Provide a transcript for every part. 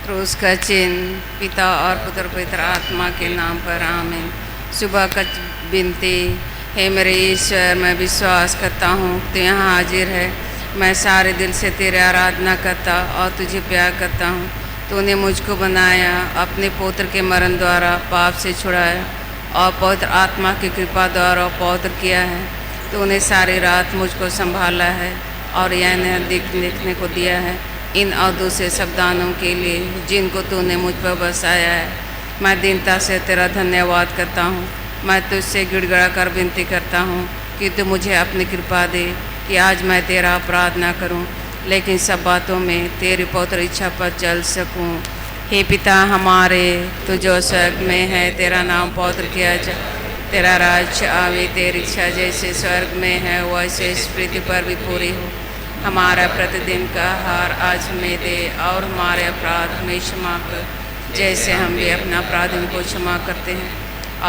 क्रूस का चिन्ह, पिता और पुत्र पवित्र आत्मा के नाम पर आमीन। सुबह का विनती। हे मेरे ईश्वर, मैं विश्वास करता हूँ तो यहाँ हाजिर है। मैं सारे दिल से तेरी आराधना करता और तुझे प्यार करता हूँ। तूने मुझको बनाया, अपने पुत्र के मरण द्वारा पाप से छुड़ाया और पवित्र आत्मा की कृपा द्वारा पवित्र किया है। तूने सारी रात मुझको संभाला है और यह देखने को दिया है इन अवधूत से शब्दानों के लिए जिनको तूने मुझ पर बसाया है। मैं दीनता से तेरा धन्यवाद करता हूँ। मैं तुझसे गिड़गिड़ा कर विनती करता हूँ कि तू मुझे अपनी कृपा दे कि आज मैं तेरा अपराध ना करूँ, लेकिन सब बातों में तेरी पवित्र इच्छा पर चल सकूँ। हे पिता हमारे, तू जो स्वर्ग में है, तेरा नाम पवित्र किया जाए, तेरा राज्य आवे, तेरी इच्छा जैसे स्वर्ग में है वैसे इस पृथ्वी पर भी पूरी हो। हमारा प्रतिदिन का आहार आज हमें दे और हमारे अपराध हमें क्षमा कर, जैसे हम भी अपना अपराधियों को क्षमा करते हैं,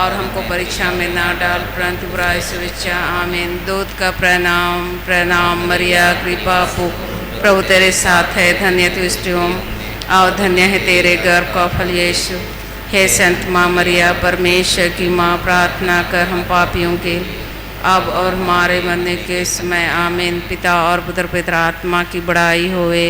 और हमको परीक्षा में ना डाल परंतु बुराई से बचा। आमीन। दूत का प्रणाम। प्रणाम मरिया, कृपा प्रभु तेरे साथ है, धन्य तू स्त्रियों और धन्य है तेरे गर्भ का फल यीशु। हे संत माँ मरिया, परमेश्वर की माँ, प्रार्थना कर हम पापियों के अब और हमारे मरने के समय। आमीन। पिता और पुत्र पवित्र आत्मा की बड़ाई होवे।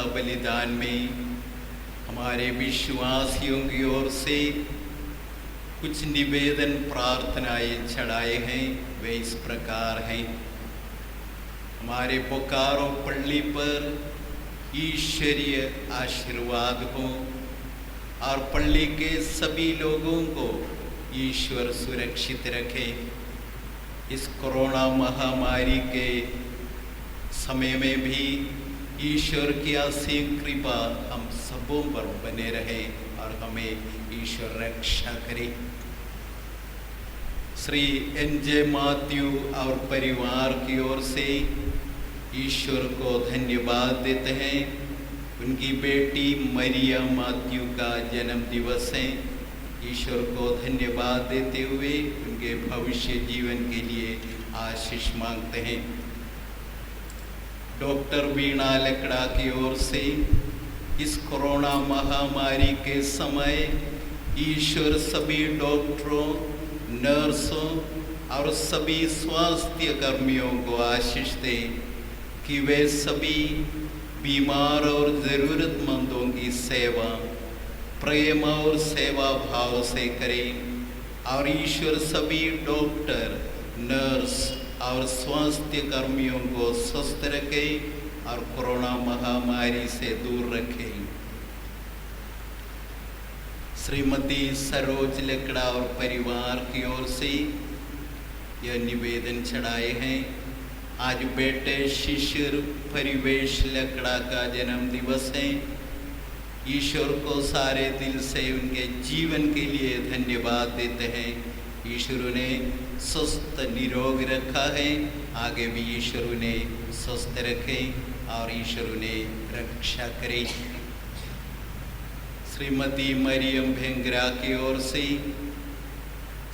बलिदान में हमारे विश्वासियों की ओर से कुछ निवेदन प्रार्थनाएं चढ़ाए हैं। वे इस प्रकार हैं। हमारे बोकारो पल्ली पर ईश्वरीय आशीर्वाद हो और पल्ली के सभी लोगों को ईश्वर सुरक्षित रखे। इस कोरोना महामारी के समय में भी ईश्वर की असीम कृपा हम सबों पर बने रहे और हमें ईश्वर रक्षा करे। श्री एनजे माथ्यू और परिवार की ओर से ईश्वर को धन्यवाद देते हैं। उनकी बेटी मरिया माथ्यू का जन्म दिवस है। ईश्वर को धन्यवाद देते हुए उनके भविष्य जीवन के लिए आशीष मांगते हैं। डॉक्टर वीणा लकड़ा की ओर से इस कोरोना महामारी के समय ईश्वर सभी डॉक्टरों, नर्सों और सभी स्वास्थ्य कर्मियों को आशीष दे कि वे सभी बीमार और ज़रूरतमंदों की सेवा प्रेम और सेवा भाव से करें और ईश्वर सभी डॉक्टर, नर्स और स्वास्थ्य कर्मियों को स्वस्थ रखे और कोरोना महामारी से दूर रखे। श्रीमती सरोज लकड़ा और परिवार की ओर से यह निवेदन चढ़ाए हैं। आज बेटे शिशिर परिवेश लकड़ा का जन्म दिवस है। ईश्वर को सारे दिल से उनके जीवन के लिए धन्यवाद देते हैं। ईश्वर उन्हें स्वस्थ निरोग रखा है, आगे भी ईश्वर उन्हें स्वस्थ रखे और ईश्वर उन्हें रक्षा करे। श्रीमती मरियम भेंगरा की ओर से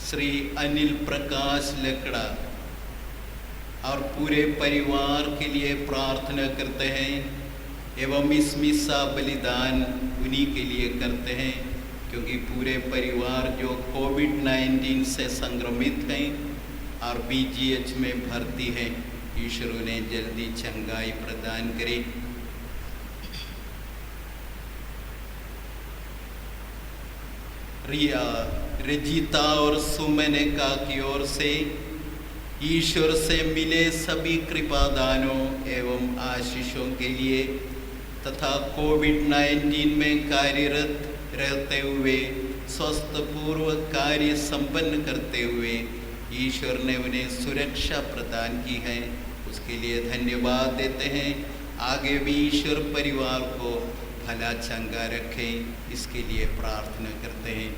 श्री अनिल प्रकाश लकड़ा और पूरे परिवार के लिए प्रार्थना करते हैं एवं इस मिसा बलिदान उन्हीं के लिए करते हैं, क्योंकि पूरे परिवार जो कोविड-19 से संक्रमित हैं और BGH में भर्ती हैं, ईश्वर उन्हें जल्दी चंगाई प्रदान करे। रिया, रजिता और सुमनेका की ओर से ईश्वर से मिले सभी कृपादानों एवं आशीषों के लिए तथा कोविड-19 में कार्यरत रहते हुए स्वस्थ पूर्वक कार्य संपन्न करते हुए ईश्वर ने उन्हें सुरक्षा प्रदान की है, उसके लिए धन्यवाद देते हैं। आगे भी ईश्वर परिवार को भला चंगा रखे, इसके लिए प्रार्थना करते हैं।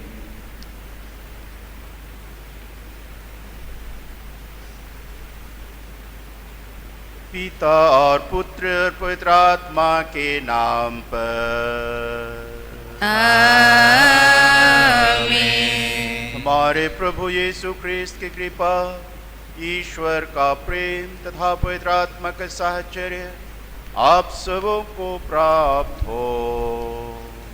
पिता और पुत्र और पवित्र आत्मा के नाम पर आमीन। हमारे प्रभु यीशु ख्रिस्त की कृपा, ईश्वर का प्रेम तथा पवित्र आत्मा का साहचर्य आप सबों को प्राप्त हो।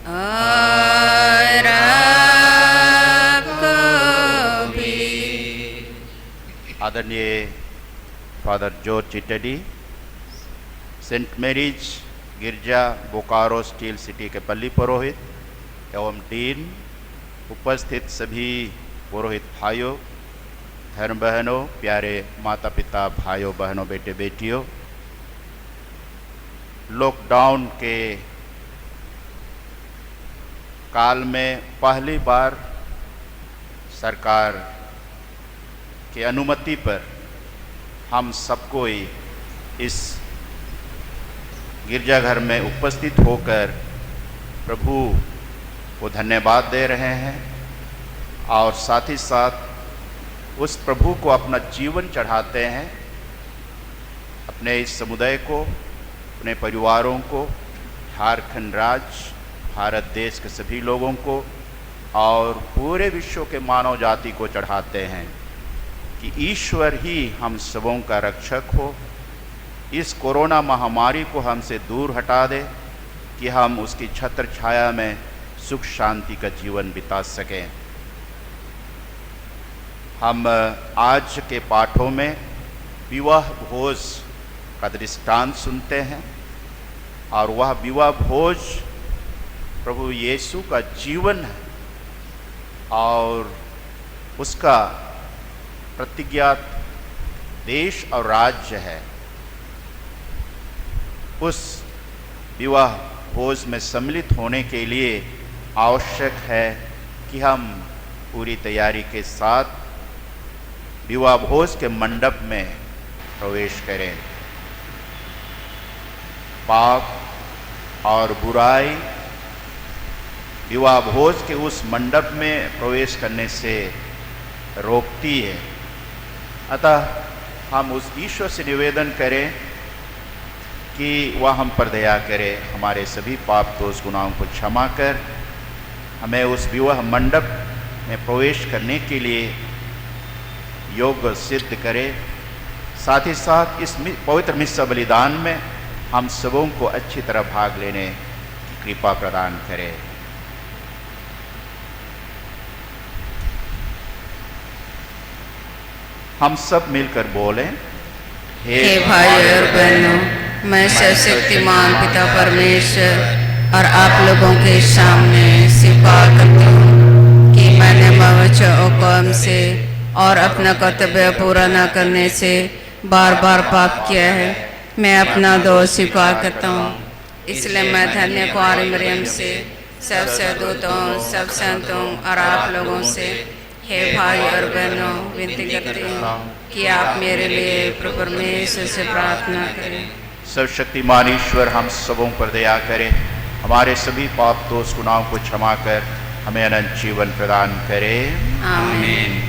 और आपको भी। आदरणीय फादर जॉर्ज चिटडी, सेंट मैरीज गिरजा बोकारो स्टील सिटी के पल्ली पुरोहित एवं डीन, उपस्थित सभी पुरोहित भाइयों, धर्म बहनों, प्यारे माता पिता, भाइयों बहनों, बेटे बेटियों, लॉकडाउन के काल में पहली बार सरकार की अनुमति पर हम सबको इस गिरजाघर में उपस्थित होकर प्रभु को धन्यवाद दे रहे हैं और साथ ही साथ उस प्रभु को अपना जीवन चढ़ाते हैं, अपने इस समुदाय को, अपने परिवारों को, झारखंड राज्य, भारत देश के सभी लोगों को और पूरे विश्व के मानव जाति को चढ़ाते हैं कि ईश्वर ही हम सबों का रक्षक हो, इस कोरोना महामारी को हमसे दूर हटा दे कि हम उसकी छत्र छाया में सुख शांति का जीवन बिता सकें। हम आज के पाठों में विवाह भोज का दृष्टांत सुनते हैं और वह विवाह भोज प्रभु यीशु का जीवन है और उसका प्रतिज्ञात देश और राज्य है। उस विवाह भोज में सम्मिलित होने के लिए आवश्यक है कि हम पूरी तैयारी के साथ विवाह भोज के मंडप में प्रवेश करें। पाप और बुराई विवाह भोज के उस मंडप में प्रवेश करने से रोकती है। अतः हम उस ईश्वर से निवेदन करें कि वह हम पर दया करे, हमारे सभी पाप दोष गुनाहों को क्षमा कर हमें उस विवाह मंडप में प्रवेश करने के लिए योग्य सिद्ध करे। साथ ही साथ इस पवित्र मिस्सा बलिदान में हम सबों को अच्छी तरह भाग लेने की कृपा प्रदान करे। हम सब मिलकर बोलें, हे भाई और बहनों, मैं सर्वशक्तिमान पिता परमेश्वर और आप लोगों के सामने स्वीकार करती हूँ कि मैंने मवच हुक्म से और अपना कर्तव्य पूरा न करने से बार बार पाप किया है। मैं अपना दोष स्वीकार करता हूँ। इसलिए मैं धन्य कुंवारी मरियम से, सब सदूतों, सब संतों और आप लोगों से, हे भाई और बहनों, विनती करती हूँ कि आप मेरे लिए प्रभु परमेश्वर से प्रार्थना करें। सर्वशक्तिमान ईश्वर हम सबों पर दया करे, हमारे सभी पाप दोष गुनाहों को क्षमा कर हमें अनंत जीवन प्रदान करे। आमीन।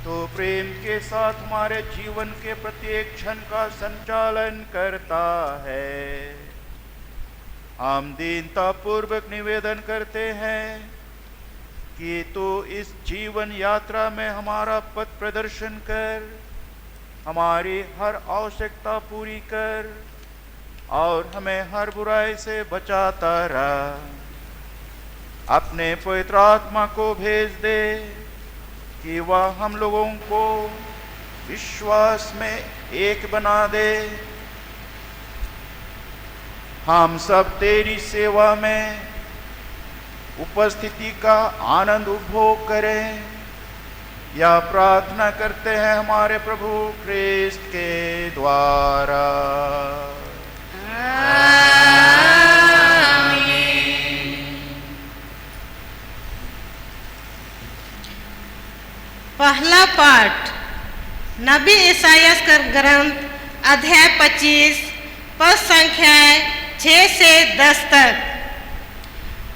तो प्रेम के साथ हमारे जीवन के प्रत्येक क्षण का संचालन करता है। हम दीनता पूर्वक निवेदन करते हैं कि तू इस जीवन यात्रा में हमारा पथ प्रदर्शन कर, हमारी हर आवश्यकता पूरी कर और हमें हर बुराई से बचाता रहा। अपने पवित्र आत्मा को भेज दे कि वह हम लोगों को विश्वास में एक बना दे। हम सब तेरी सेवा में उपस्थिति का आनंद उपभोग करें, या प्रार्थना करते हैं हमारे प्रभु ख्रिस्त के द्वारा। पहला पाठ नबी ईसाया का ग्रंथ अध्याय 25 पद संख्या 6 से 10 तक।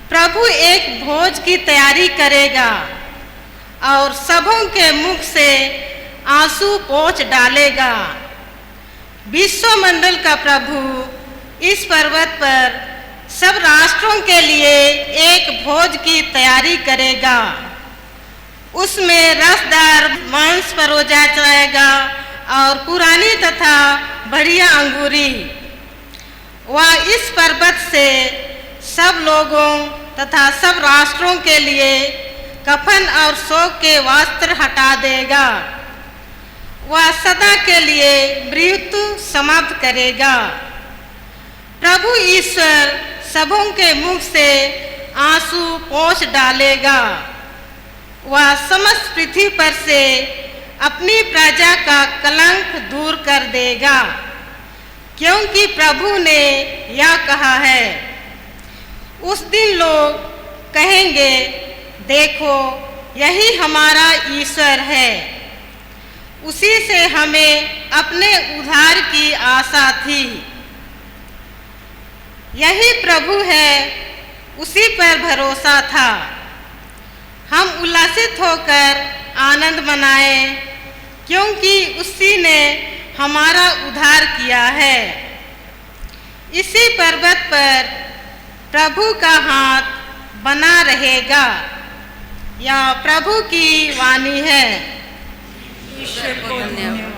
प्रभु एक भोज की तैयारी करेगा और सबों के मुख से आंसू पोंछ डालेगा। विश्वमंडल का प्रभु इस पर्वत पर सब राष्ट्रों के लिए एक भोज की तैयारी करेगा। उसमें रसदार मांस परोसा जाएगा और पुरानी तथा बढ़िया अंगूरी। वह इस पर्वत से सब लोगों तथा सब राष्ट्रों के लिए कफन और शोक के वस्त्र हटा देगा। वह सदा के लिए मृत्यु समाप्त करेगा। प्रभु ईश्वर सबों के मुख से आंसू पोंछ डालेगा। वह समस्त पृथ्वी पर से अपनी प्रजा का कलंक दूर कर देगा, क्योंकि प्रभु ने यह कहा है। उस दिन लोग कहेंगे, देखो यही हमारा ईश्वर है, उसी से हमें अपने उद्धार की आशा थी। यही प्रभु है, उसी पर भरोसा था। हम उल्लासित होकर आनंद मनाएं, क्योंकि उसी ने हमारा उद्धार किया है। इसी पर्वत पर प्रभु का हाथ बना रहेगा। यह प्रभु की वाणी है। ईश्वर को धन्यवाद।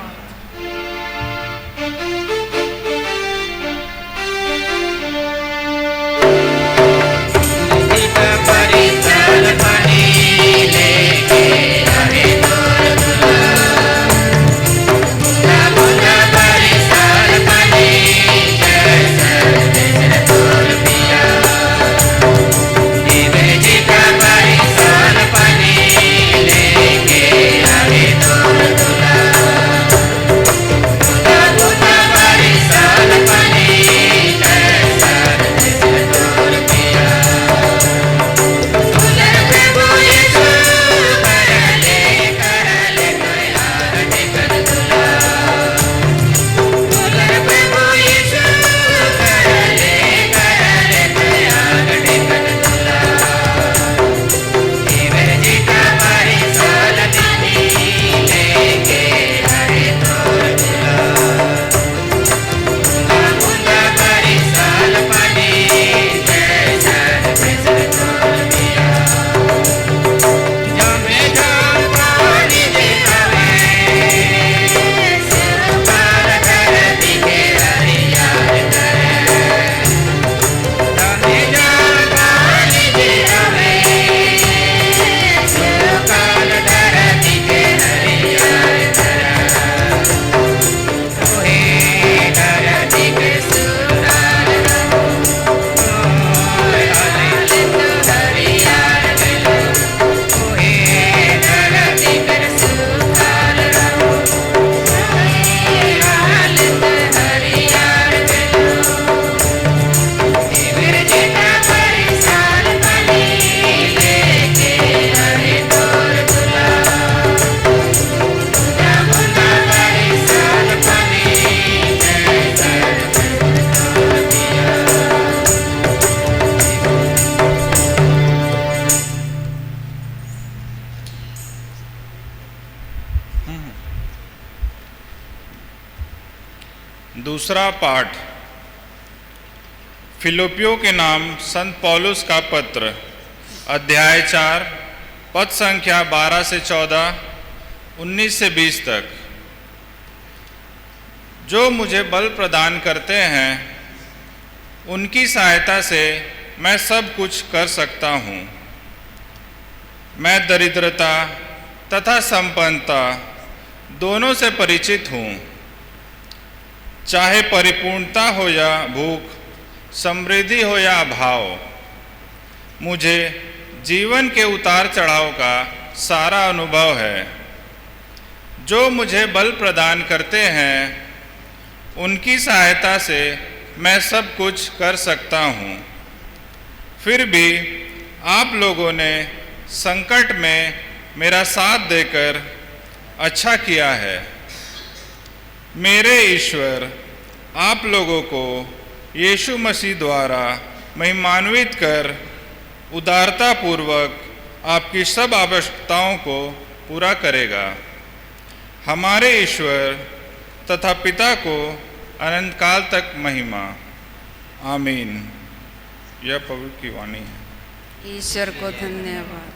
दूसरा पाठ फिलिप्पियों के नाम संत पौलुस का पत्र, अध्याय 4, पद संख्या 12 से 14, 19 से 20 तक। जो मुझे बल प्रदान करते हैं, उनकी सहायता से मैं सब कुछ कर सकता हूँ। मैं दरिद्रता तथा संपन्नता दोनों से परिचित हूँ। चाहे परिपूर्णता हो या भूख, समृद्धि हो या अभाव, मुझे जीवन के उतार चढ़ाव का सारा अनुभव है। जो मुझे बल प्रदान करते हैं, उनकी सहायता से मैं सब कुछ कर सकता हूँ। फिर भी आप लोगों ने संकट में मेरा साथ देकर अच्छा किया है। मेरे ईश्वर आप लोगों को यीशु मसीह द्वारा महिमान्वित कर उदारता पूर्वक आपकी सब आवश्यकताओं को पूरा करेगा। हमारे ईश्वर तथा पिता को अनंत काल तक महिमा। आमीन। यह पवित्र की वाणी है। ईश्वर को धन्यवाद।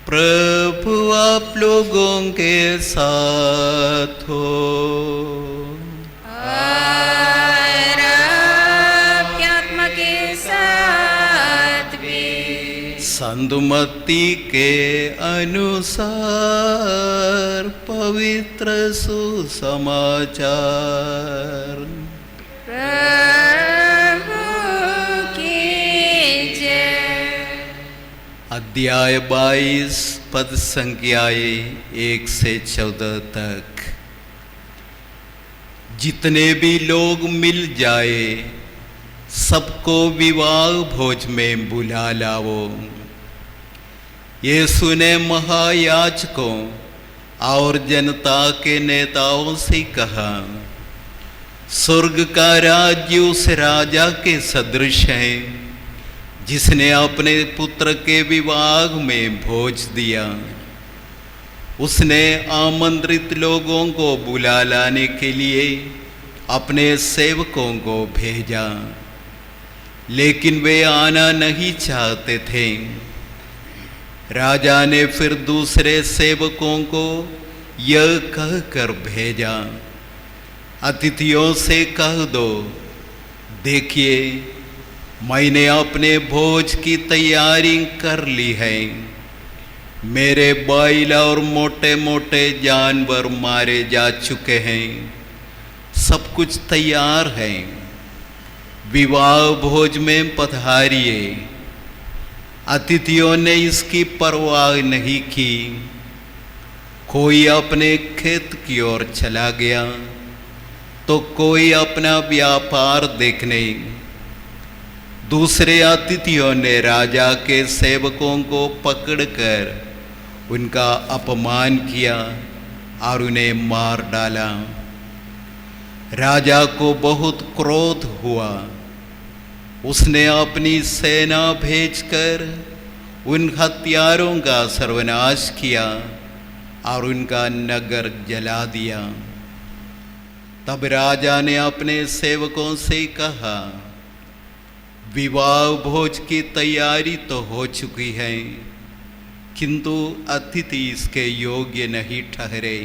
प्रभु आप लोगों के साथ हो। और आपकी आत्मा के साथ भी। संत मत्ती के अनुसार पवित्र सुसमाचार। प्रभु की जय। अध्याय 22 पद संख्याएं 1 से 14 तक। जितने भी लोग मिल जाए, सबको विवाह भोज में बुला लाओ। यीशु ने महायाजकों और जनता के नेताओं से कहा, स्वर्ग का राज्य उस राजा के सदृश है जिसने अपने पुत्र के विवाह में भोज दिया। उसने आमंत्रित लोगों को बुला लाने के लिए अपने सेवकों को भेजा, लेकिन वे आना नहीं चाहते थे। राजा ने फिर दूसरे सेवकों को यह कहकर भेजा, अतिथियों से कह दो, देखिए मैंने अपने भोज की तैयारी कर ली है। मेरे बैल और मोटे मोटे जानवर मारे जा चुके हैं, सब कुछ तैयार है। विवाह भोज में पधारिए। अतिथियों ने इसकी परवाह नहीं की। कोई अपने खेत की ओर चला गया तो कोई अपना व्यापार देखने। दूसरे अतिथियों ने राजा के सेवकों को पकड़कर उनका अपमान किया और उन्हें मार डाला। राजा को बहुत क्रोध हुआ। उसने अपनी सेना भेजकर उन हत्यारों का सर्वनाश किया और उनका नगर जला दिया। तब राजा ने अपने सेवकों से कहा, विवाह भोज की तैयारी तो हो चुकी है, किंतु अतिथि इसके योग्य नहीं ठहरे।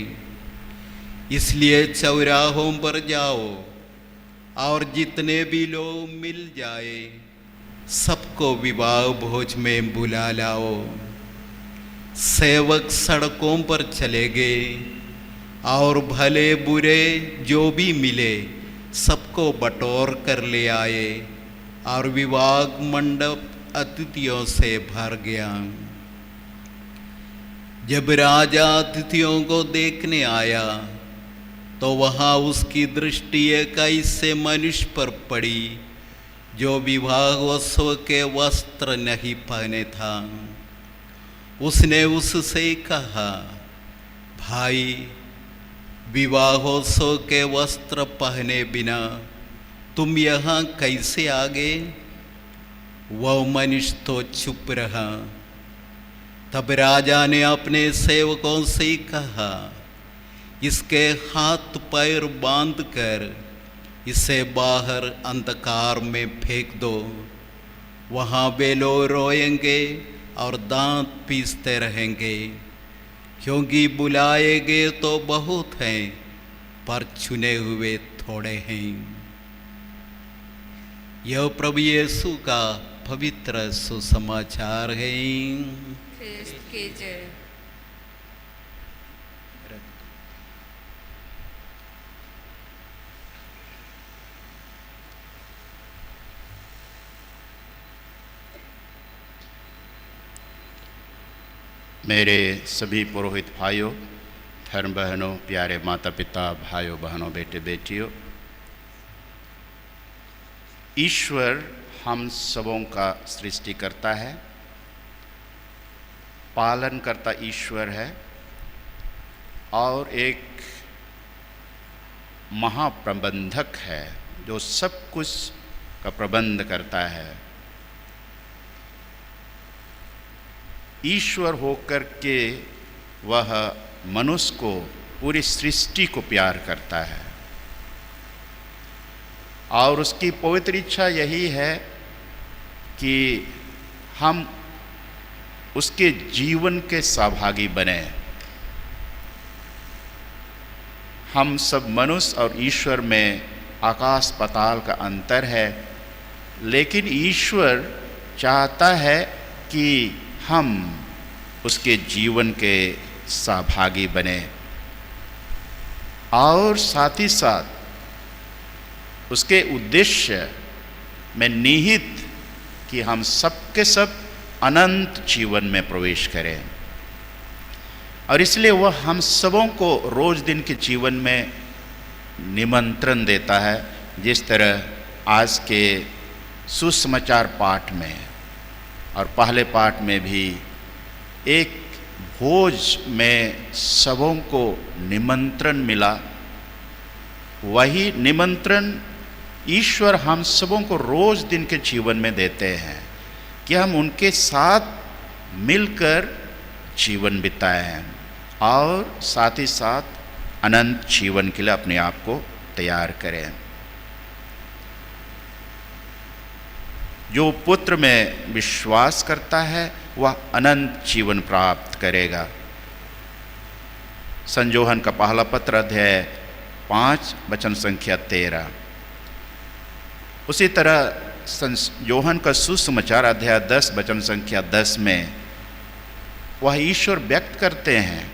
इसलिए चौराहों पर जाओ और जितने भी लोग मिल जाए सबको विवाह भोज में बुला लाओ। सेवक सड़कों पर चले गए और भले बुरे जो भी मिले सबको बटोर कर ले आए और विवाह मंडप अतिथियों से भर गया। जब राजा अतिथियों को देखने आया तो वहाँ उसकी दृष्टि एक ऐसे मनुष्य पर पड़ी जो विवाहोत्सव के वस्त्र नहीं पहने था। उसने उससे कहा, भाई, विवाहोत्सव के वस्त्र पहने बिना तुम यहाँ कैसे आ गए? वह मनुष्य तो चुप रहा। तब राजा ने अपने सेवकों से कहा, इसके हाथ पैर बांधकर इसे बाहर अंधकार में फेंक दो। वहाँ वे लोग रोएंगे और दांत पीसते रहेंगे, क्योंकि बुलाए गए तो बहुत हैं पर चुने हुए थोड़े हैं। यह प्रभु यीशु का पवित्र सुसमाचार है। ख्रिस्त की जय। मेरे सभी पुरोहित भाइयों, धर्म बहनों, प्यारे माता पिता, भाइयों बहनों, बेटे बेटियों, ईश्वर हम सबों का सृष्टि करता है, पालन करता ईश्वर है और एक महाप्रबंधक है जो सब कुछ का प्रबंध करता है। ईश्वर होकर के वह मनुष्य को, पूरी सृष्टि को प्यार करता है और उसकी पवित्र इच्छा यही है कि हम उसके जीवन के सहभागी बने। हम सब मनुष्य और ईश्वर में आकाश पाताल का अंतर है, लेकिन ईश्वर चाहता है कि हम उसके जीवन के सहभागी बने और साथ ही साथ उसके उद्देश्य में निहित कि हम सबके सब अनंत जीवन में प्रवेश करें। और इसलिए वह हम सबों को रोज दिन के जीवन में निमंत्रण देता है, जिस तरह आज के सुसमाचार पाठ में और पहले पाठ में भी एक भोज में सबों को निमंत्रण मिला। वही निमंत्रण ईश्वर हम सबों को रोज दिन के जीवन में देते हैं कि हम उनके साथ मिलकर जीवन बिताएं और साथ ही साथ अनंत जीवन के लिए अपने आप को तैयार करें। जो पुत्र में विश्वास करता है वह अनंत जीवन प्राप्त करेगा। संत यूहन्ना का पहला पत्र अध्याय 5 वचन संख्या 13। उसी तरह संत यूहन्ना का सुसमाचार अध्याय 10 वचन संख्या 10 में वह ईश्वर व्यक्त करते हैं,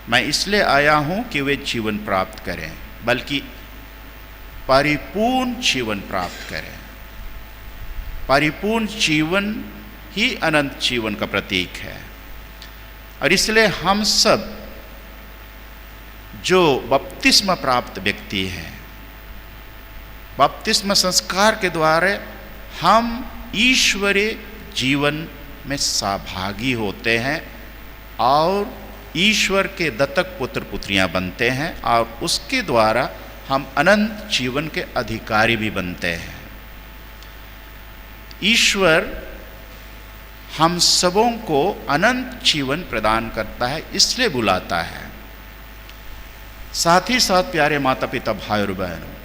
मैं इसलिए आया हूँ कि वे जीवन प्राप्त करें, बल्कि परिपूर्ण जीवन प्राप्त करें। परिपूर्ण जीवन ही अनंत जीवन का प्रतीक है। और इसलिए हम सब जो बपतिस्मा प्राप्त व्यक्ति हैं, बपतिस्मा संस्कार के द्वारा हम ईश्वरीय जीवन में सहभागी होते हैं और ईश्वर के दत्तक पुत्र पुत्रियां बनते हैं और उसके द्वारा हम अनंत जीवन के अधिकारी भी बनते हैं। ईश्वर हम सबों को अनंत जीवन प्रदान करता है, इसलिए बुलाता है। साथ ही साथ प्यारे माता पिता, भाई और बहनों,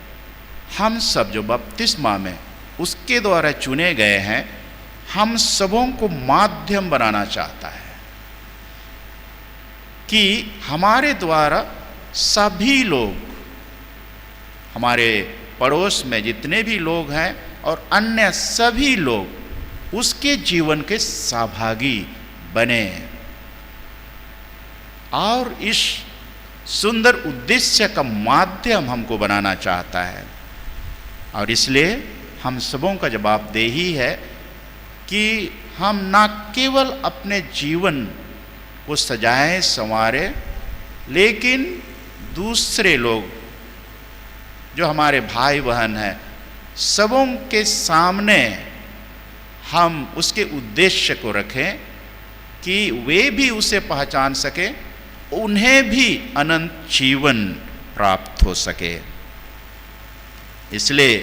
हम सब जो बपतिस्मा में उसके द्वारा चुने गए हैं, हम सबों को माध्यम बनाना चाहता है। कि हमारे द्वारा सभी लोग, हमारे पड़ोस में जितने भी लोग हैं और अन्य सभी लोग उसके जीवन के सहभागी बने। और इस सुंदर उद्देश्य का माध्यम हमको बनाना चाहता है। और इसलिए हम सबों का जवाबदेही है कि हम न केवल अपने जीवन को सजाएं संवारें, लेकिन दूसरे लोग जो हमारे भाई बहन हैं, सबों के सामने हम उसके उद्देश्य को रखें कि वे भी उसे पहचान सके, उन्हें भी अनंत जीवन प्राप्त हो सके। इसलिए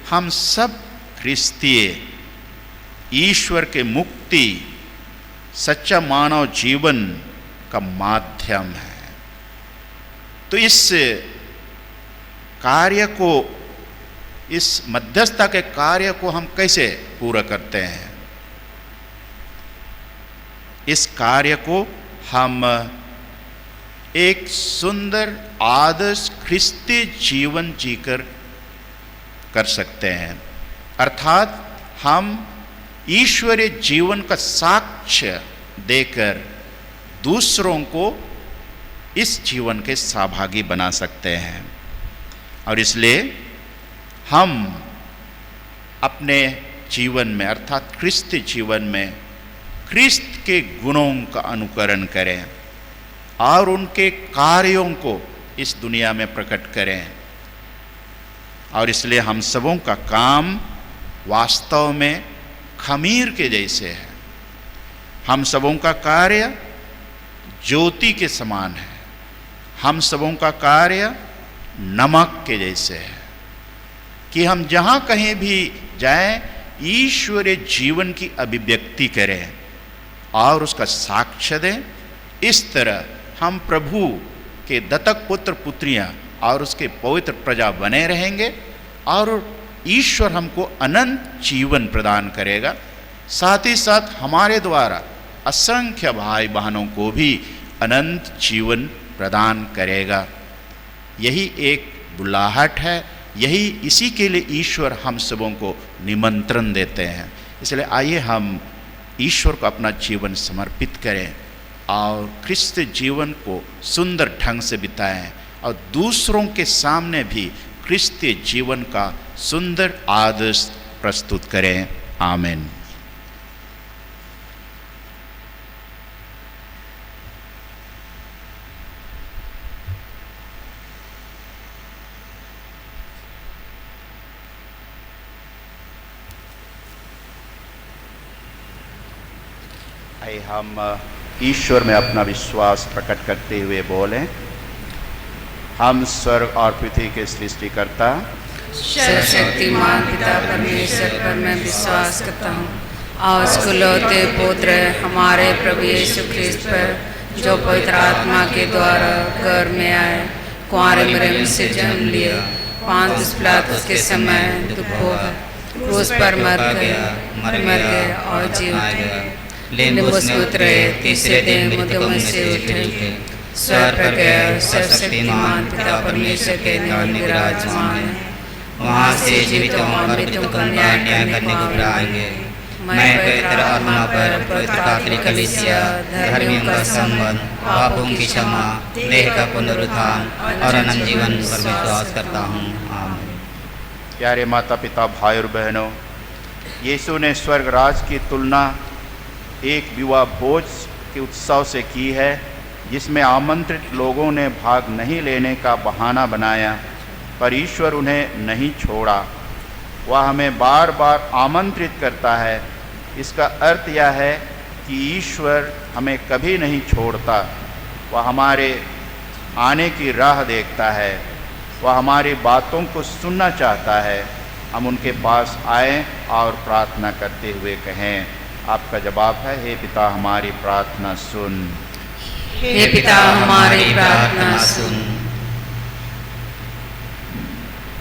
हम सब ख्रिस्तीय ईश्वर के मुक्ति, सच्चा मानव जीवन का माध्यम है। तो इस कार्य को, इस मध्यस्थता के कार्य को हम कैसे पूरा करते हैं? इस कार्य को हम एक सुंदर आदर्श ख्रिस्ती जीवन जीकर कर सकते हैं। अर्थात हम ईश्वरीय जीवन का साक्ष्य देकर दूसरों को इस जीवन के सहभागी बना सकते हैं। और इसलिए हम अपने जीवन में, अर्थात ख्रिस्ती जीवन में, ख्रिस्त के गुणों का अनुकरण करें और उनके कार्यों को इस दुनिया में प्रकट करें। और इसलिए हम सबों का काम वास्तव में खमीर के जैसे है। हम सबों का कार्य ज्योति के समान है। हम सबों का कार्य नमक के जैसे है कि हम जहाँ कहीं भी जाएं, ईश्वरीय जीवन की अभिव्यक्ति करें और उसका साक्ष्य दें। इस तरह हम प्रभु के दत्तक पुत्र पुत्रियां और उसके पवित्र प्रजा बने रहेंगे और ईश्वर हमको अनंत जीवन प्रदान करेगा। साथ ही साथ हमारे द्वारा असंख्य भाई बहनों को भी अनंत जीवन प्रदान करेगा। यही एक बुलाहट है, यही इसी के लिए ईश्वर हम सबों को निमंत्रण देते हैं। इसलिए आइए हम ईश्वर को अपना जीवन समर्पित करें और ख्रिस्त जीवन को सुंदर ढंग से बिताएं और दूसरों के सामने भी ख्रिस्तीय जीवन का सुंदर आदर्श प्रस्तुत करें। आमीन। आइए हम ईश्वर में अपना विश्वास प्रकट करते हुए बोलें। हम स्वर्ग और पृथ्वी के सृष्टिकर्ता सर्वशक्तिमान पिता परमेश्वर पर मैं विश्वास करता हूँ और उसको लौटे पुत्र हमारे प्रभु यीशु ख्रिस्त पर, जो पवित्र आत्मा के द्वारा गर्भ में आए, कुंवारी मरियम से जन्म लिया, पोंतियुस पिलातुस के समय दुख भोगा, क्रूस पर मर गया और जी उठे, लिम्बुस में उतरे, तीसरे दिन मुर्दों में से उठे, स्वर्ग पर गया, सर्वशक्तिमान पिता परमेश्वर के निवास विराजमान है, वहाँ से जीवितों और मृतकों का न्याय करने को आएंगे। मैं पवित्र आत्मा पर, पवित्र कैथोलिक कलीसिया, धर्मियों का संबंध, पापों की क्षमा, देह का पुनरुत्थान और अनंत जीवन पर विश्वास करता हूँ। आमीन। प्यारे माता पिता भाई और बहनों, यीशु ने स्वर्ग राज की तुलना एक विवाह भोज के उत्सव से की है, जिसमें आमंत्रित लोगों ने भाग नहीं लेने का बहाना बनाया, पर ईश्वर उन्हें नहीं छोड़ा। वह हमें बार बार आमंत्रित करता है। इसका अर्थ यह है कि ईश्वर हमें कभी नहीं छोड़ता। वह हमारे आने की राह देखता है। वह हमारी बातों को सुनना चाहता है। हम उनके पास आएं और प्रार्थना करते हुए कहें। आपका जवाब है, हे पिता हमारी प्रार्थना सुन। हे पिता हमारी प्रार्थना सुन।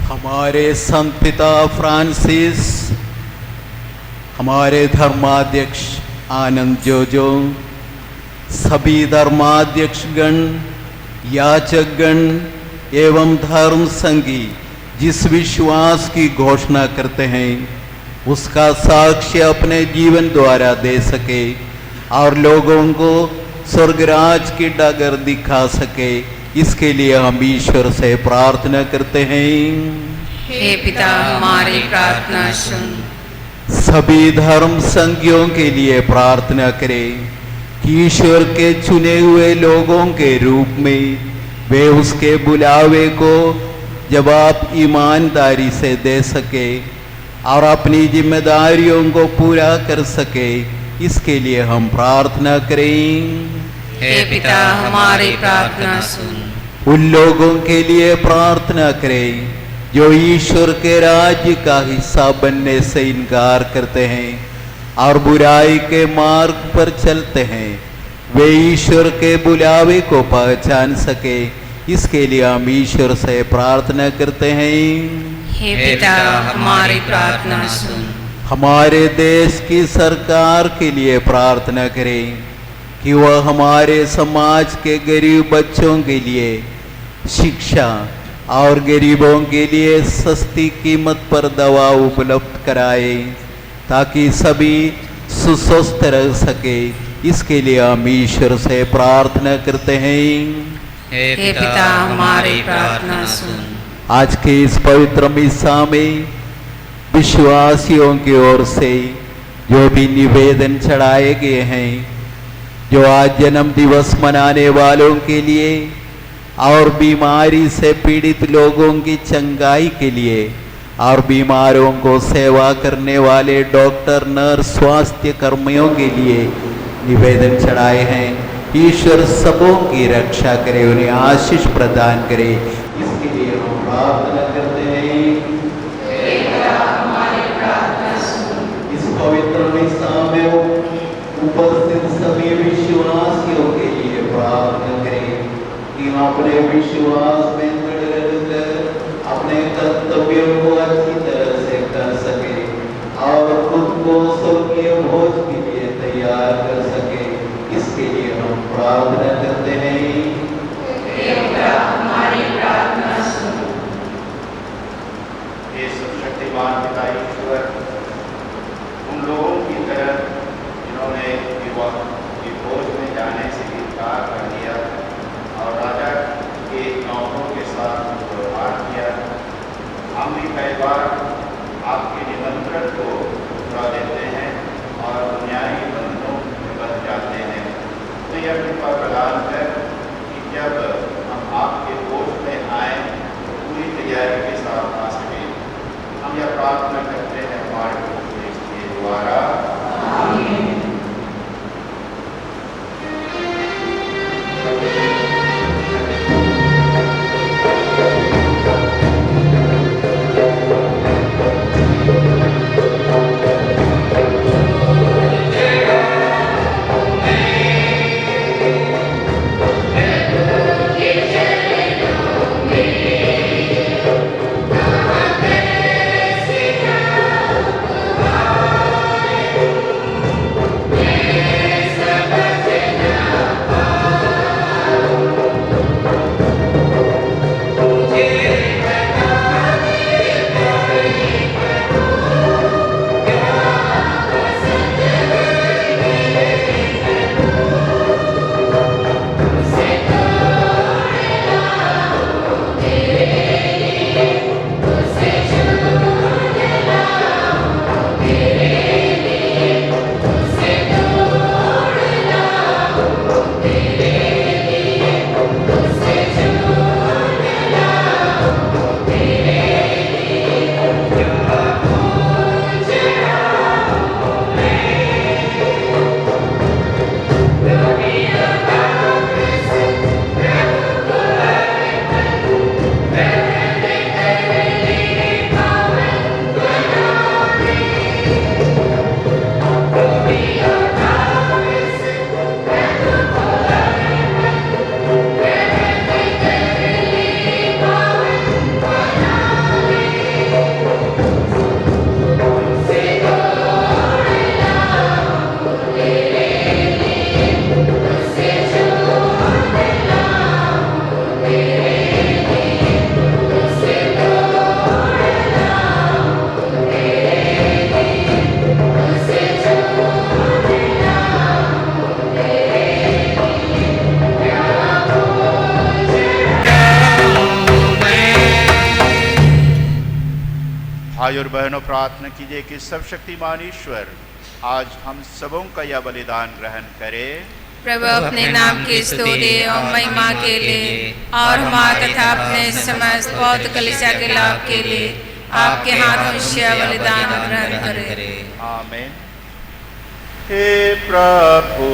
हमारे संत पिता फ्रांसिस, हमारे धर्माध्यक्ष आनंद जोजो, सभी धर्माध्यक्षगण, याचकगण एवं धर्म संगी जिस विश्वास की घोषणा करते हैं उसका साक्ष्य अपने जीवन द्वारा दे सके और लोगों को स्वर्गराज की डगर दिखा सके, इसके लिए हम ईश्वर से प्रार्थना करते हैं। हे पिता, हमारी प्रार्थना सुन। सभी धर्म संघियों के लिए प्रार्थना करें कि ईश्वर के चुने हुए लोगों के रूप में वे उसके बुलावे को जवाब ईमानदारी से दे सके और अपनी जिम्मेदारियों को पूरा कर सके, इसके लिए हम प्रार्थना करें। हे पिता, हमारी प्रार्थना सुन। उन लोगों के लिए प्रार्थना करें जो ईश्वर के राज्य का हिस्सा बनने से इनकार करते हैं और बुराई के मार्ग पर चलते हैं, वे ईश्वर के बुलावे को पहचान सके, इसके लिए हम ईश्वर से प्रार्थना करते हैं। हे पिता, हमारी प्रार्थना सुन। हमारे देश की सरकार के लिए प्रार्थना करें कि वह हमारे समाज के गरीब बच्चों के लिए शिक्षा और गरीबों के लिए सस्ती कीमत पर दवा उपलब्ध कराए ताकि सभी सुस्वस्थ रह सके, इसके लिए हम ईश्वर से प्रार्थना करते हैं। हे पिता, हमारी प्रार्थना सुन। आज के इस पवित्र मिसा में विश्वासियों की ओर से जो भी निवेदन चढ़ाए गए हैं, जो आज जन्म दिवस मनाने वालों के लिए और बीमारी से पीड़ित लोगों की चंगाई के लिए और बीमारों को सेवा करने वाले डॉक्टर, नर्स, स्वास्थ्य कर्मियों के लिए निवेदन चढ़ाए हैं, ईश्वर सबों की रक्षा करे, उन्हें आशीष प्रदान करे, इसके लिए हम प्रार्थना करते हैं। इस पवित्र मिसा में उपस्थित सभी विश्वासियों के लिए प्रार्थना करें कि हम अपने विश्वास में दृढ़ रहकर अपने कर्तव्यों को अच्छी तरह से कर सके और खुद को स्वर्गीय भोज के लिए तैयार कर सके, इसके लिए हम प्रार्थना करते हैं। हमारी प्रार्थना सुन। हे सर्वशक्तिमान पिता ईश्वर, उन लोगों की तरह जिन्होंने विवाह की भोज में जाने से इनकार कर दिया और राजा के नौकरों के साथ व्यवहार किया, हम भी कई बार आपके निमंत्रण को ठुकरा देते हैं और बुनियादी बंधनों में बंध जाते हैं। तो यह कृपा प्रदान कर कि जब हम आपके भोज में आए तो पूरी तैयारी के साथ आ सकें। हम यह प्रार्थना करते हैं हमारे प्रभु यीशु के द्वारा। आमीन। भाई और बहनों, प्रार्थना कीजिए कि सर्वशक्तिमान ईश्वर आज हम सबों का यह बलिदान ग्रहण करे। प्रभु अपने नाम की स्तुति और महिमा के लिए और हमारा तथा अपने समस्त बौद्ध कलीसिया के लाभ के लिए आपके हाथों से यह बलिदान ग्रहण करे। आमीन। हे प्रभु,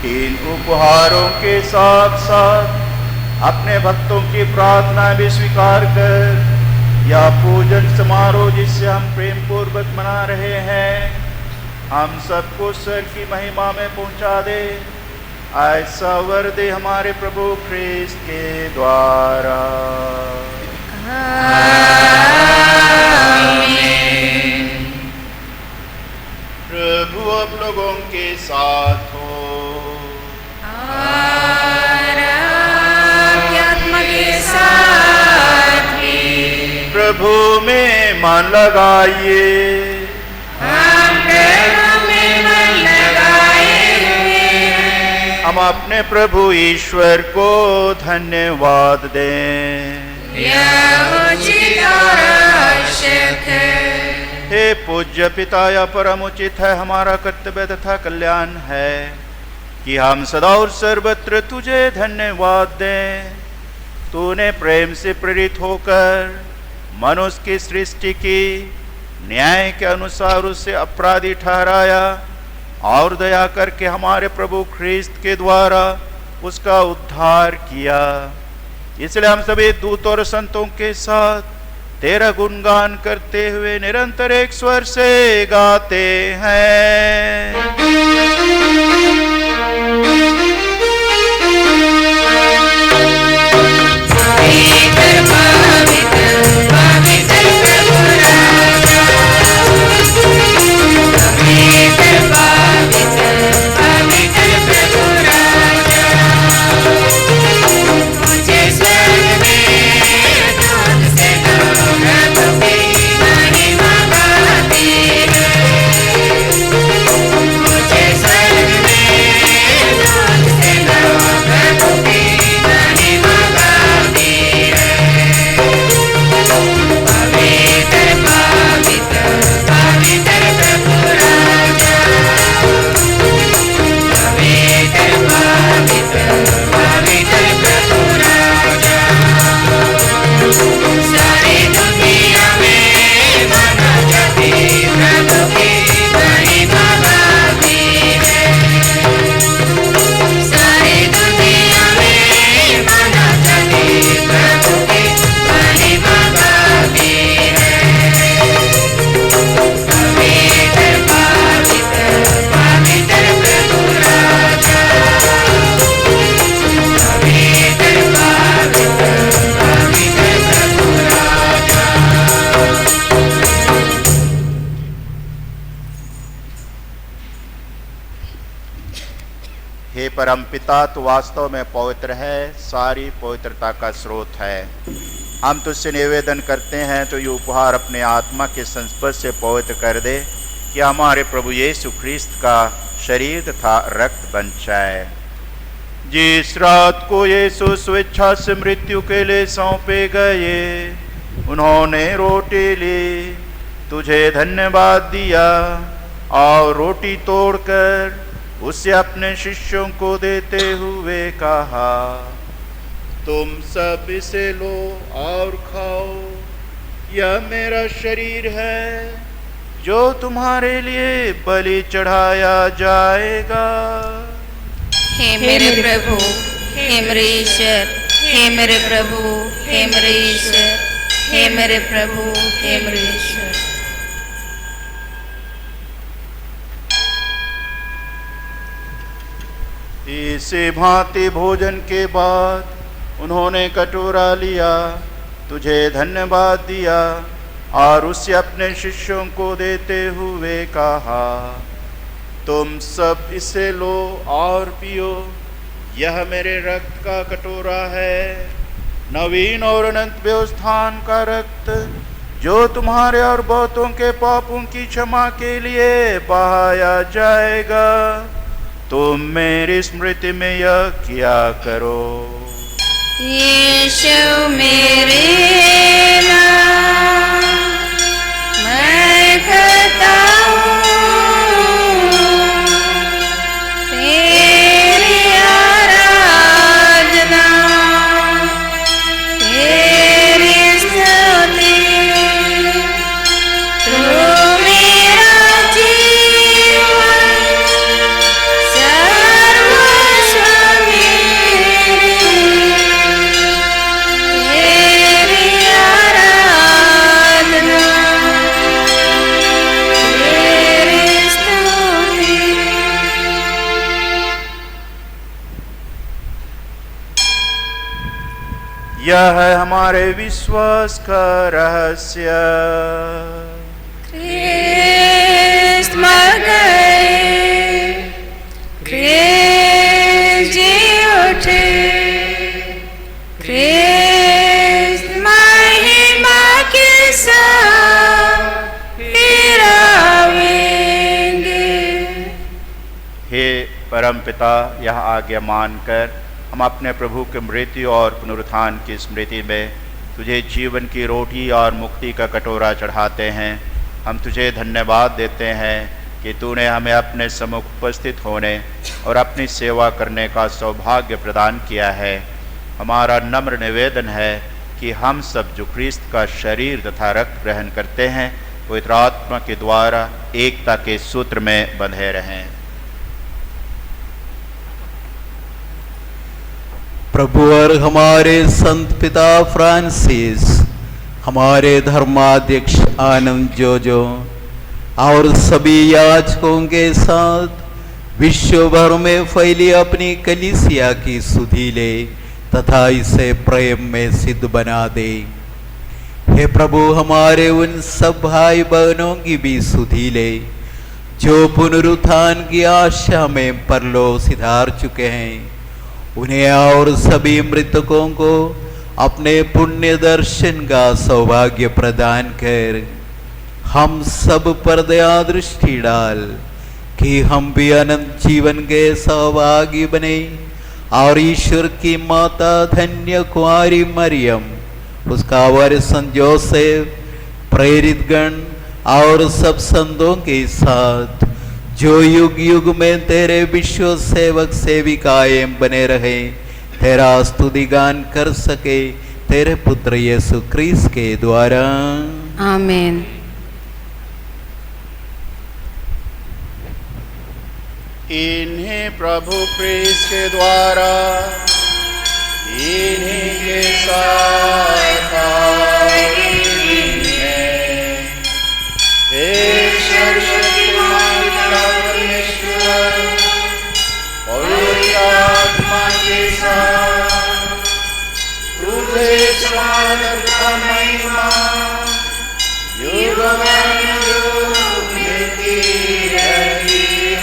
इन उपहारों के साथ साथ अपने भक्तों की प्रार्थना भी स्वीकार कर या पूजन समारोह जिससे हम प्रेम पूर्वक मना रहे हैं, हम सबको स्वर की महिमा में पहुंचा दे। ऐसा वर दे हमारे प्रभु ख्रीस्त के द्वारा। प्रभु आप लोगों के साथ हो और आपकी आत्मा के साथ भी। प्रभु में मन लगाइए। हम प्रभु में मन लगाए हुए हैं। हम अपने प्रभु ईश्वर को धन्यवाद दें। यह उचित और आवश्यक है। हे पूज्य पिता, यह परम उचित है, हमारा कर्तव्य तथा कल्याण है कि हम सदा और सर्वत्र तुझे धन्यवाद दें। तूने प्रेम से प्रेरित होकर मनुष्य की सृष्टि की, न्याय के अनुसार उसे अपराधी ठहराया और दया करके हमारे प्रभु ख्रीस्त के द्वारा उसका उद्धार किया। इसलिए हम सभी दूतों और संतों के साथ तेरा गुणगान करते हुए निरंतर एक स्वर से गाते हैं। परम पिता, तो वास्तव में पवित्र है, सारी पवित्रता का स्रोत है। हम तुझसे निवेदन करते हैं तो ये उपहार अपने आत्मा के संस्पर्श से पवित्र कर दे कि हमारे प्रभु यीशु ख्रीस्त का शरीर तथा रक्त बन जाए। जिस रात को यीशु स्वेच्छा से मृत्यु के लिए सौंपे गए, उन्होंने रोटी ली, तुझे धन्यवाद दिया और रोटी तोड़कर उसे अपने शिष्यों को देते हुए कहा, तुम सब इसे लो और खाओ, यह मेरा शरीर है जो तुम्हारे लिए बलि चढ़ाया जाएगा। हे मेरे प्रभु, हे मेरे ईश्वर, हे मेरे प्रभु, हे मेरे ईश्वर, हे मेरे प्रभु, हे मेरे ईश्वर। इसी भांति भोजन के बाद उन्होंने कटोरा लिया, तुझे धन्यवाद दिया और उसे अपने शिष्यों को देते हुए कहा, तुम सब इसे लो और पियो, यह मेरे रक्त का कटोरा है, नवीन और अनंत व्यवस्थान का रक्त, जो तुम्हारे और बहुतों के पापों की क्षमा के लिए बहाया जाएगा। तुम मेरी स्मृति में यह किया करो। यीशु मेरे नाम यह है हमारे विश्वास का रहस्य। ख्रिस्त मर गए, ख्रिस्त जी उठे, ख्रिस्त महिमा के साथ फिर आएंगे। हे परम पिता, यह आज्ञा मानकर हम अपने प्रभु के मृत्यु और पुनरुत्थान की स्मृति में तुझे जीवन की रोटी और मुक्ति का कटोरा चढ़ाते हैं। हम तुझे धन्यवाद देते हैं कि तूने हमें अपने सम्मुख उपस्थित होने और अपनी सेवा करने का सौभाग्य प्रदान किया है। हमारा नम्र निवेदन है कि हम सब जो ख्रीस्त का शरीर तथा रक्त ग्रहण करते हैं पवित्र आत्मा के द्वारा एकता के सूत्र में बंधे रहें। प्रभु और हमारे संत पिता फ्रांसिस, हमारे धर्माध्यक्ष आनंद जोजो और सभी याजकों के साथ विश्व भर में फैली अपनी कलीसिया की सुधि ले तथा इसे प्रेम में सिद्ध बना दे। हे प्रभु, हमारे उन सब भाई बहनों की भी सुधि ले जो पुनरुत्थान की आशा में परलोक सिधार चुके हैं। उन्हें और सभी मृतकों को अपने पुण्य दर्शन का सौभाग्य प्रदान कर हम सब पर दया दृष्टि डाल कि हम भी अनंत जीवन के सहभागी बने और ईश्वर की माता धन्य कुंवारी मरियम, उसका वर संत जोसेफ, प्रेरित गण और सब संतों के साथ जो युग युग में तेरे विश्व सेवक सेविकाएं बने रहे, तेरा स्तुति गान कर सके, तेरे पुत्र यीशु ख्रीस्त के द्वारा। आमीन। इन्हें प्रभु ख्रीस्त के द्वारा इन्हीं के साथ और इन्हीं हे सर्वशक्तिमान पिता परमेश्वर, पवित्र आत्मा के साथ तुझे समान महिमा युग मिलती रहती है।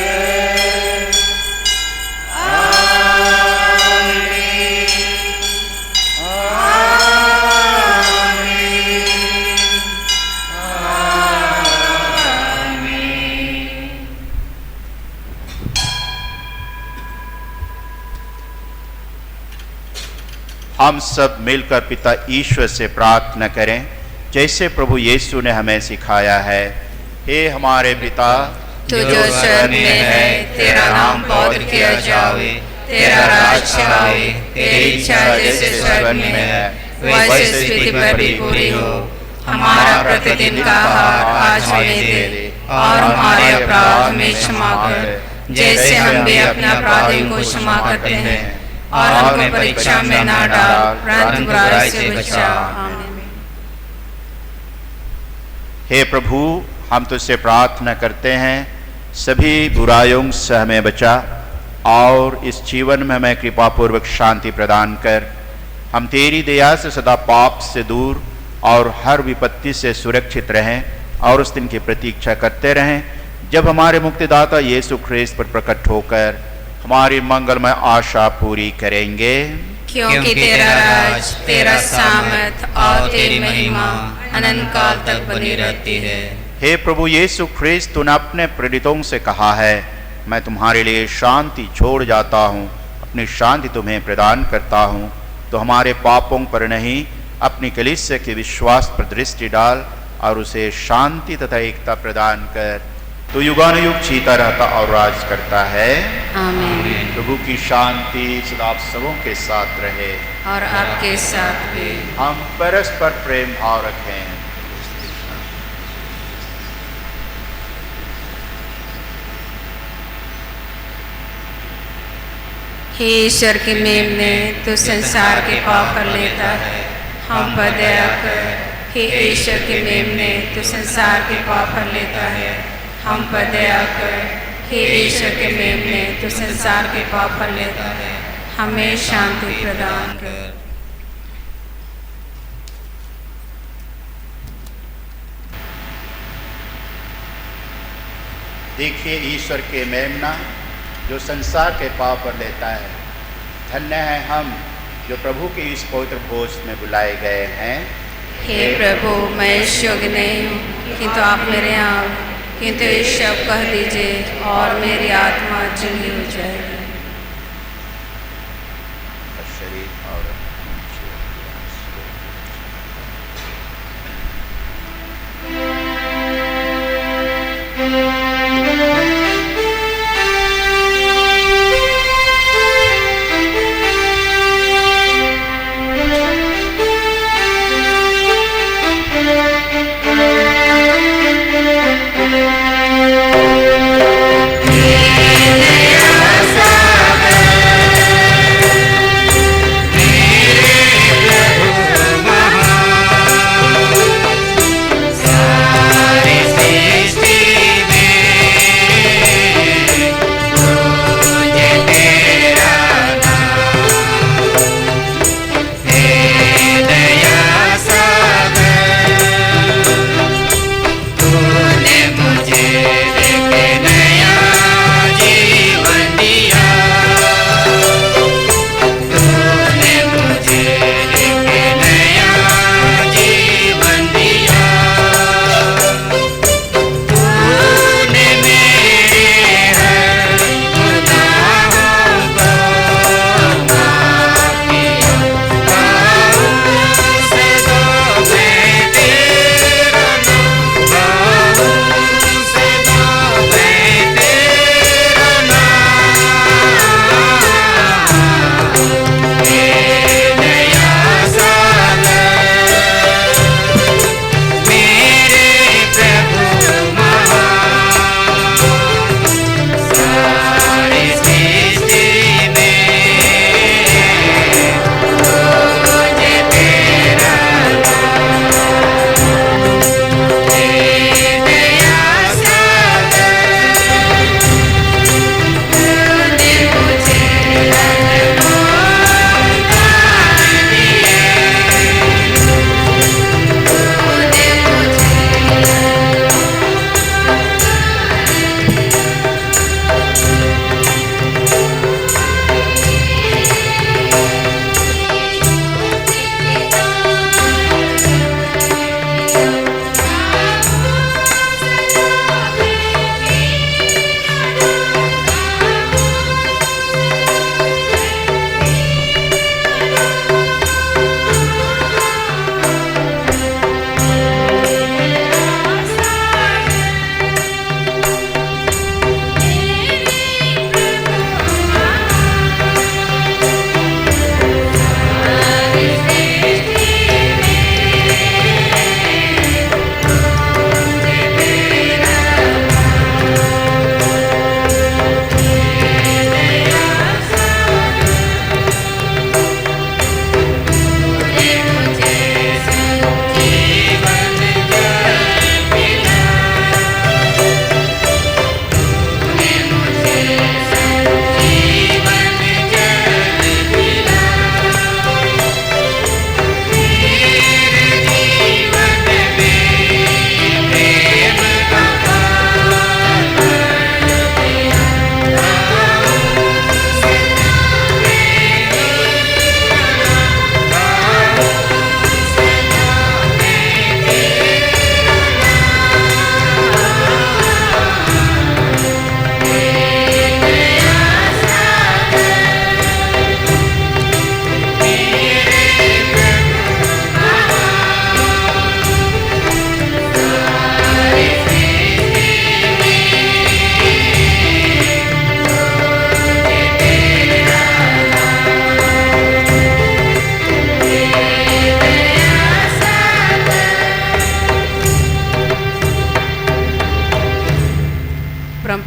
हम सब मिलकर पिता ईश्वर से प्रार्थना करें जैसे प्रभु यीशु ने हमें सिखाया है। हे हमारे पिता, तू जो स्वर्ग में है, तेरा नाम पवित्र किया जावे, तेरा राज आवे, तेरी इच्छा जैसे स्वर्ग में है वैसे पृथ्वी पर भी पूरी हो। हमारा प्रतिदिन का आहार आज हमें दे और हमारे अपराध हमें क्षमा कर जैसे हम भी अपने अपराधियों को क्षमा करते हैं, और हमको परीक्षा में ना डाल परंतु बुराई से बचा। आमीन। हे प्रभु, हम तुझसे प्रार्थना करते हैं सभी बुराइयों से हमें बचा और इस जीवन में हमें कृपापूर्वक शांति प्रदान कर। हम तेरी दया से सदा पाप से दूर और हर विपत्ति से सुरक्षित रहें और उस दिन की प्रतीक्षा करते रहें जब हमारे मुक्तिदाता यीशु ख्रीस्त पर प्रकट होकर हमारी मंगलमय आशा पूरी करेंगे। क्योंकि तेरा राज, तेरा सामर्थ और तेरी महिमा अनंत काल तक बनी रहती है। हे प्रभु यीशु ख्रीस्त, तूने अपने प्रेरितों से कहा है, मैं तुम्हारे लिए शांति छोड़ जाता हूँ, अपनी शांति तुम्हें प्रदान करता हूँ। तो हमारे पापों पर नहीं, अपनी कलीसिया के विश्वास पर दृष्टि डाल और उसे शांति तथा एकता प्रदान कर। तो युगानुयुग जीता रहता और राज करता है। आमीन। प्रभु की शांति सदा आप सबों के साथ रहे और आपके साथ भी। हम परस्पर प्रेम भाव रखें। हे ईश्वर के मेमने, तू संसार के पाप कर लेता है, हम पर दया कर। हे ईश्वर के मेमने, तू संसार के पाप कर लेता है, हम पर दया कर। हे ईश्वर के मेमने, तू संसार के पाप कर लेता है, हमें शांति प्रदान कर। देखिए ईश्वर के मेमना जो संसार के पाप पर लेता है। धन्य है हम जो प्रभु के इस पवित्र भोज में बुलाए गए हैं। हे प्रभु, मैं इस योग्य नहीं हूँ, किंतु आप मेरे यहाँ किंतु इस शब्द कह दीजिए और मेरी आत्मा चंगी हो जाएगी। शरीर और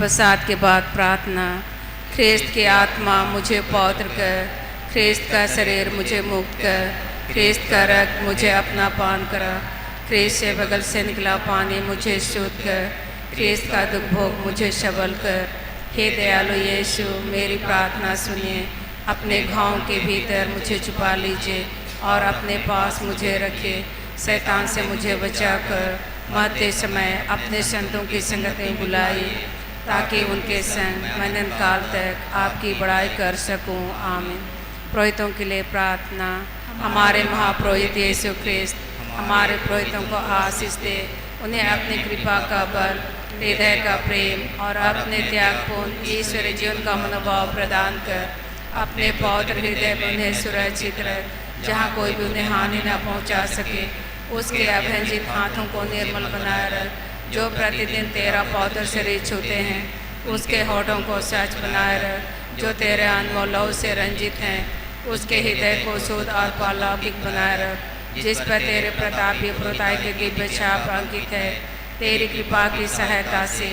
प्रसाद के बाद प्रार्थना। ख्रिस्त की आत्मा मुझे पवित्र कर, ख्रिस्त का शरीर मुझे मुक्त कर, ख्रिस्त का रक्त मुझे अपना पान करा, ख्रिस्त से बगल से निकला पानी मुझे शुद्ध कर, ख्रिस्त का दुख भोग मुझे सबल कर। हे दयालु यीशु, मेरी प्रार्थना सुनिए, अपने घाव के भीतर मुझे छुपा लीजिए और अपने पास मुझे रखिए। शैतान से मुझे बचा कर मरते समय अपने संतों की संगत में बुलाई। ताकि उनके संग मैं अनंत काल तक आपकी बड़ाई कर सकूं। आमीन। पुरोहितों के लिए प्रार्थना। हमारे महापुरोहित यीशु ख्रिस्त हमारे पुरोहितों को आशीष दे, उन्हें अपनी कृपा का बल, हृदय का प्रेम और अपने त्यागपूर्ण ईश्वरीय जीवन का मनोभाव प्रदान कर अपने पवित्र हृदय में उन्हें सुरक्षित रख, जहाँ कोई भी उन्हें हानि न पहुँचा सके। उसके अभंजित हाथों को निर्मल बनाए रख, जो प्रतिदिन तेरा पवित्र शरीर छूते हैं। उसके होठों को सच बनाए रख, जो तेरे अनमोल लहू से रंजित हैं। उसके हृदय को शुद्ध और पालौकिक बनाए रख, जिस पर तेरे प्रतापी प्रताय के दिव्य छाप अंकित है। तेरी कृपा की सहायता से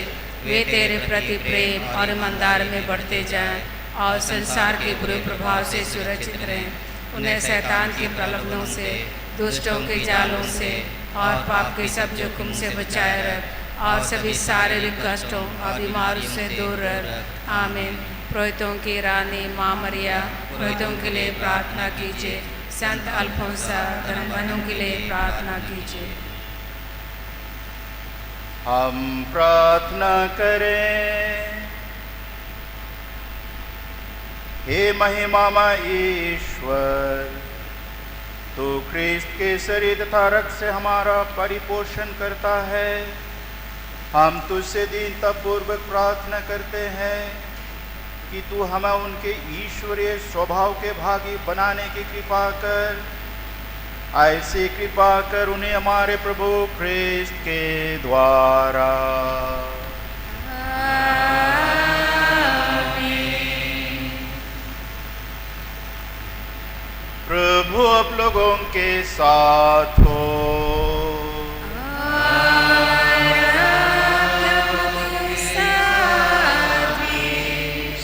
वे तेरे प्रति प्रेम और ईमानदार में बढ़ते जाएं और संसार के बुरे प्रभाव से सुरक्षित रहें। उन्हें शैतान के प्रलोभनों से, दुष्टों के जालों से और पाप के सब जोखिम से बचाए रख और सभी शारीरिक कष्टों और बीमारियों से दूर रख। आमीन। पुरोहितों की रानी माँ मरिया, पुरोहितों के लिए प्रार्थना कीजिए। संत अल्फोंसा धर्मबनों के लिए प्रार्थना कीजिए। हम प्रार्थना करें। हे महिमामय ईश्वर, तू ख्रिस्त के शरीर तथा रक्त से हमारा परिपोषण करता है। हम तुझसे दीनता पूर्वक प्रार्थना करते हैं कि तू हमें उनके ईश्वरीय स्वभाव के भागी बनाने की कृपा कर। ऐसी कृपा कर उन्हें हमारे प्रभु ख्रिस्त के द्वारा। प्रभु आप लोगों के साथ हो।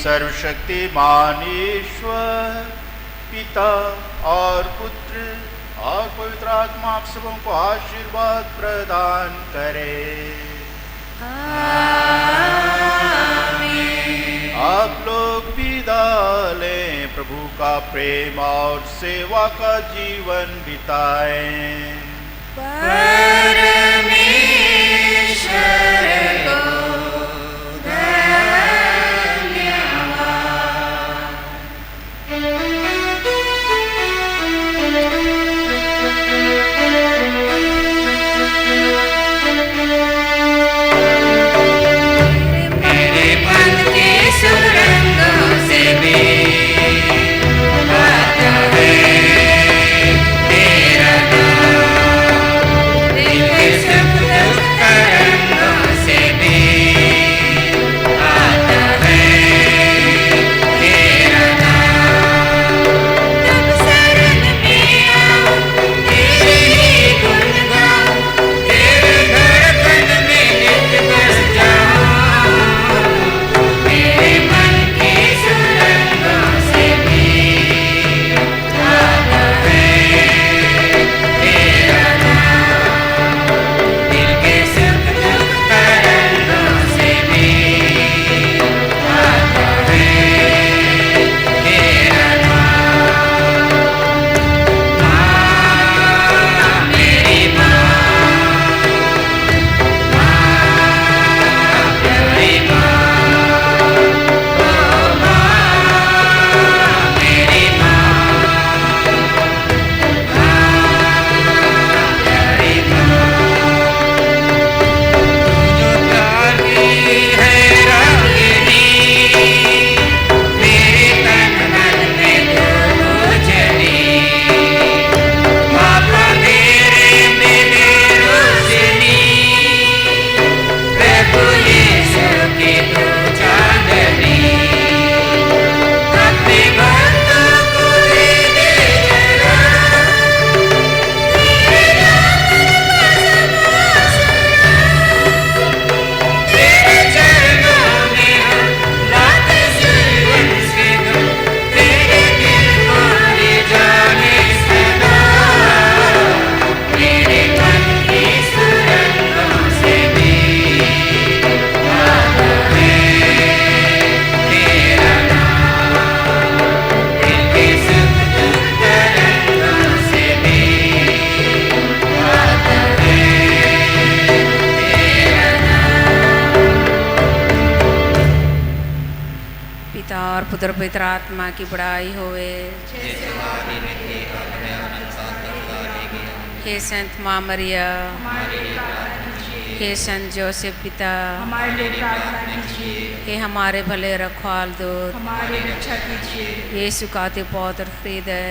सर्वशक्तिमान ईश्वर पिता और पुत्र और पवित्र आत्मा आप सबों को आशीर्वाद प्रदान करे। आमीन। आप लोग विदा लें, प्रभु का प्रेम और सेवा का जीवन बिताएं। परमेश्वर को से भी पवित्र आत्मा की बड़ाई होवे। हे संत माँ मरिया, हे संत जोसेफ पिता, हे हमारे भले रखवाल दूत, यीशु का ते पवित्र हृदय,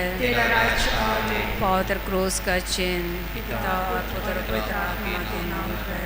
पवित्र क्रूस का चिन्ह, पिता और पुत्र पवित्र आत्मा के नाम पर।